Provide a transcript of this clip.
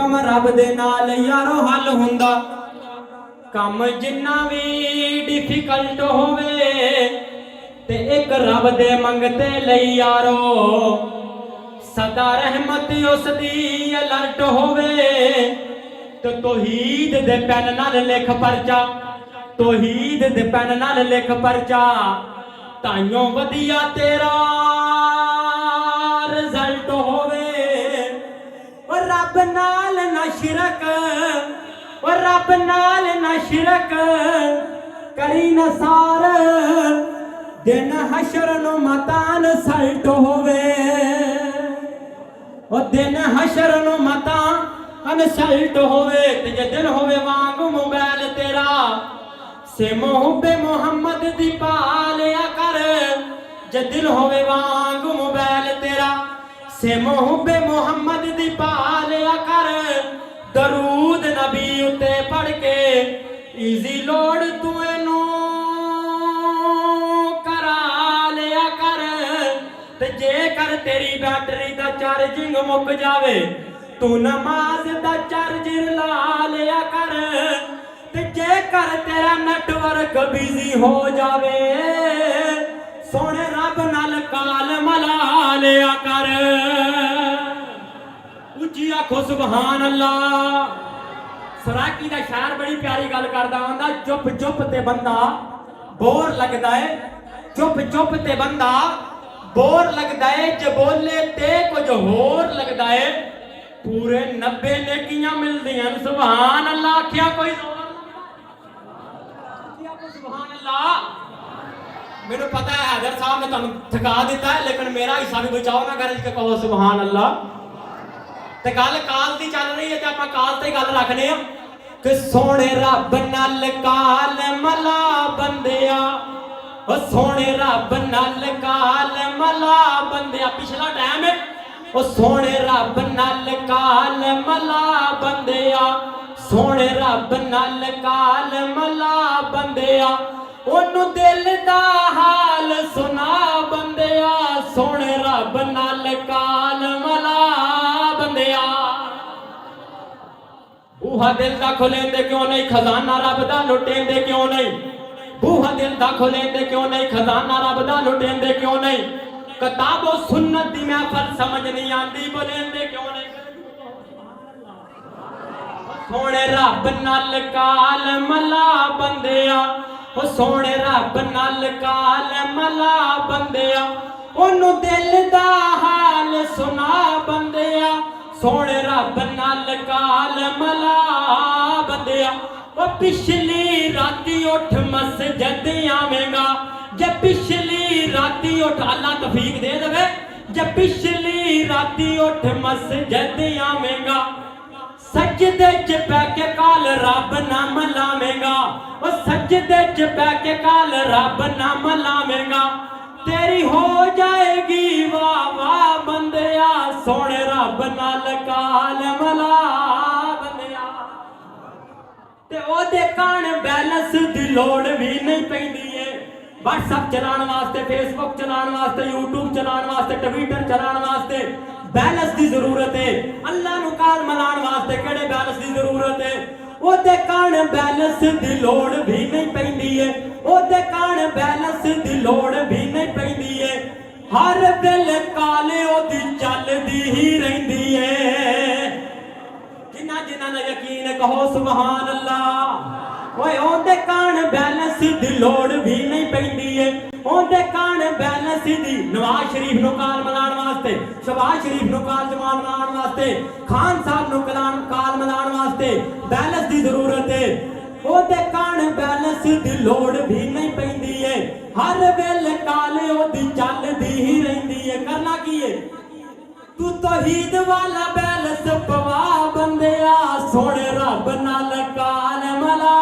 हुक्म रब दे नाल यारो हल हुंदा काम जिन्ना भी डिफिकल्ट होवे ते एक रब दे मंगते लई यारो सदा रहमत उसदी अलर्ट होवे ते तौहीद दे पेन नाल लिख परचा तौहीद दे पेन नाल लिख परचा ताइयों वधिया तेरा रिजल्ट होवे रब नाल ना शिरक रब नाल ना शिरक करी न सार दिन हशर नु मतान सल्ट होवे दिन हशर नु मता अनसल्ट होवे ते जे दिन होवे वांग मोबाइल तेरा से मोहब्बे मोहम्मद दी पालिया कर जे दिल होवे वांग मोबाइल तेरा से मोहब्बे मोहम्मद दी पालिया कर दरूद नबी उते पढ़ के इजी लोड तू इनू करा लिया कर ते जे कर तेरी बैटरी दा चार्जिंग मुक जावे तू नमाज दा चार्जर ला लिया कर ते जे कर तेरा नेटवर्क बिजी हो जावे सोने रब नाल काल मला लिया कर उची आखो सुभान अल्लाह। सराकी दा शायर बड़ी प्यारी गल करदा आंदा चुप चुप ते बंदा बोर लगदा है चुप चुप ते बंदा बोर लगदा है जे बोले ते कुछ होर लगदा है पूरे 90 नेकियां मिलदियां सुभान अल्लाह आखिया कोई सुभान अल्लाह। मैनू पता है हैदर साहब ने तुहानू थका दिता है लेकिन मेरा हिस्सा भी बचाओ ना कर के कहो सुभान अल्लाह। ते गल काल दी चल रही है ते आपां काल ते गल रखने आ कि सोने रब नाल काल मला बंदिया ओ सोने रब नाल काल मला बंदिया पिछला टाइम है ओ सोने रब नाल काल मला बंदिया सोने रब नाल काल मला बंदिया ओनू दिल दा हाल सुना बंदिया सोने रब नाल काल मला बंदिया। बूहा दिल दा खोलेंदे क्यों नहीं खजाना रब दा लुटेंदे क्यों नहीं बूहा दिल दा खोलेंदे क्यों नहीं खजाना रब दा लुटेंदे क्यों नहीं किताबो सुन्नत दी महफिल समझ नहीं आंदी बोलेंदे क्यों नहीं सोने रब नाल काल मला बंदिया ओ सोने रब नाल काल मला बंदिया ओनू दिल दा हाल सुना बंदिया सोने रब नाल काल मला बंदिया ओ पिछली राती उठ मस्जिद आवेगा जे पिछली राती उठ अल्लाह तौफीक दे देवे जे पिछली राती उठ मस्जिद आवेगा सजदे च पै के काल रब नाम लावेगा ओ सजदे च पै के काल रब नाम लावेगा तेरी हो जाएगी वाह वाह बंदिया सोने रब नाल काल मला बंदिया ते ओदे कान बैलेंस दी लोड़ भी नहीं पैंदी है व्हाट्सएप चलाने वास्ते फेसबुक चलाने वास्ते यूट्यूब चलाने वास्ते ट्विटर चलाने वास्ते बैलेंस की जरूरत है अल्लाह नू काल मनाने वास्ते केड़े बैलेंस की जरूरत है ओदे कान बैलेंस दी लोड़ भी नहीं पैंदी है ओदे कान बैलेंस दी लोड़ भी नहीं पैंदी है हर वेले काले ओदी चलदी ही रहिंदी है जिन्ना जिन्ना दा यकीन कहो सुभान अल्लाह। ओए ओदे कान बैलेंस दी लोड़ भी नहीं पैंदी है ओदे कान बैलेंस दी नवाज शरीफ नू काल मनाने वास्ते शहबाज शरीफ नू काल जमान मनाने वास्ते खान साहब नू काल मनाने वास्ते बैलेंस दी जरूरत है ओदे कान बैलेंस दी लोड़ भी नहीं पैंदी है हर वेले काले ओदी चलदी ही रहिंदी है करना की है तू तौहीद वाला बैलेंस पवा बंदिया सोने रब नाल काल मला